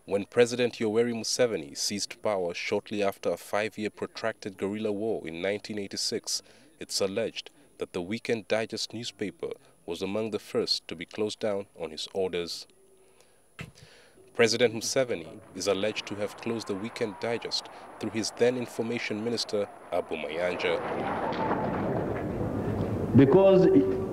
When President Yoweri Museveni seized power shortly after a 5-year protracted guerrilla war in 1986, it's alleged that the Weekend Digest newspaper was among the first to be closed down on his orders. President Museveni is alleged to have closed the Weekend Digest through his then Information Minister, Abu Mayanja. Because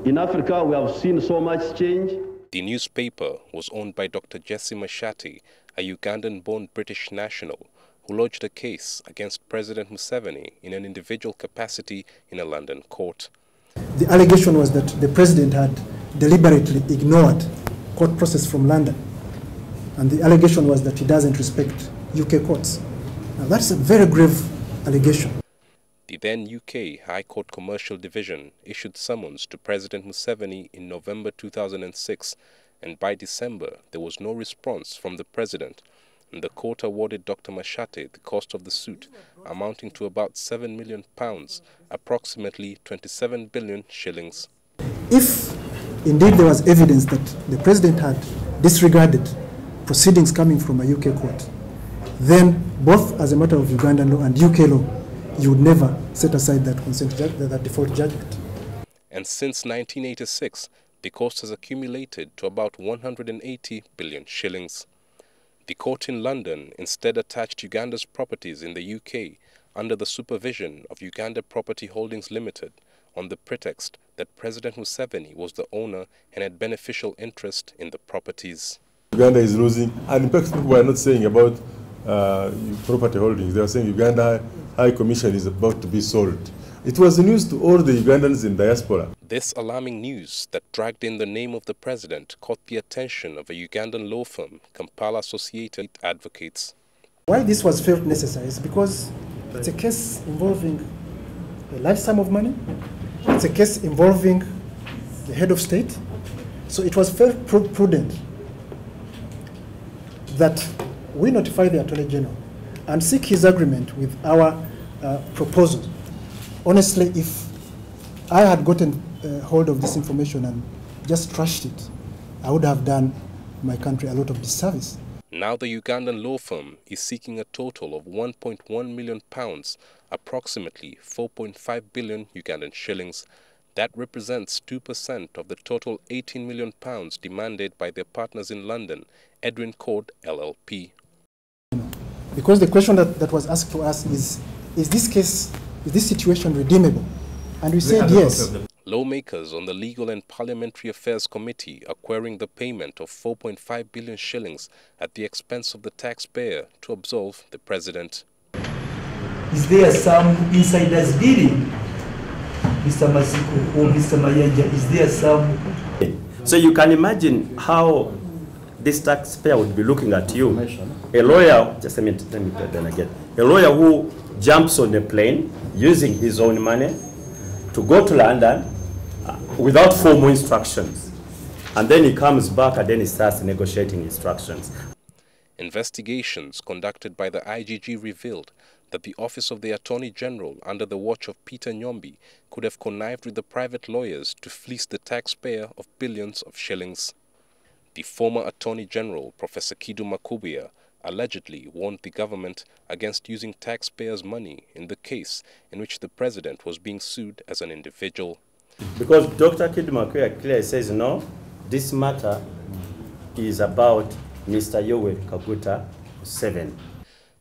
in Africa we have seen so much change. The newspaper was owned by Dr. Jesse Mashati, a Ugandan-born British national, who lodged a case against President Museveni in an individual capacity in a London court. The allegation was that the president had deliberately ignored court process from London. And the allegation was that he doesn't respect UK courts. Now that's a very grave allegation. The then UK High Court Commercial Division issued summons to President Museveni in November 2006, and by December there was no response from the president, and the court awarded Dr. Mashate the cost of the suit, amounting to about £7 million, approximately 27 billion shillings. If indeed there was evidence that the president had disregarded proceedings coming from a UK court, then both as a matter of Ugandan law and UK law, you would never set aside that consent that default judgment. And since 1986, the cost has accumulated to about 180 billion shillings. The court in London instead attached Uganda's properties in the UK under the supervision of Uganda Property Holdings Limited on the pretext that President Museveni was the owner and had beneficial interest in the properties. Uganda is losing, and in fact people were not saying about property holdings. They were saying Uganda High Commission is about to be sold. It was news to all the Ugandans in diaspora. This alarming news that dragged in the name of the president caught the attention of a Ugandan law firm, Kampala Associated Advocates. Why this was felt necessary is because it's a case involving a large sum of money. It's a case involving the head of state. So it was felt prudent that we notify the Attorney General and seek his agreement with our proposal. Honestly, if I had gotten hold of this information and just trashed it, I would have done my country a lot of disservice. Now the Ugandan law firm is seeking a total of £1.1 million, approximately 4.5 billion Ugandan shillings. That represents 2% of the total £18 million demanded by their partners in London, Edwin Cord LLP. Because the question that was asked to us is this situation redeemable? And we said yes. Lawmakers on the Legal and Parliamentary Affairs Committee are querying the payment of 4.5 billion shillings at the expense of the taxpayer to absolve the president. Is there some insiders dealing, Mr. Masiku or Mr. Mayanja? Is there some? So you can imagine how this taxpayer would be looking at you. A lawyer, just let me then again. A lawyer who jumps on a plane using his own money to go to London without formal instructions. And then he comes back and then he starts negotiating instructions. Investigations conducted by the IGG revealed that the Office of the Attorney General under the watch of Peter Nyombi could have connived with the private lawyers to fleece the taxpayer of billions of shillings. The former Attorney General, Professor Kidu Makubia, allegedly warned the government against using taxpayers' money in the case in which the president was being sued as an individual. Because Dr. Kidu Makubia clearly says, no, this matter is about Mr. Yoweri Museveni.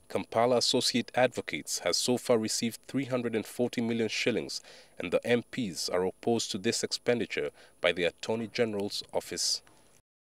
Kampala Associate Advocates has so far received 340 million shillings, and the MPs are opposed to this expenditure by the Attorney General's office.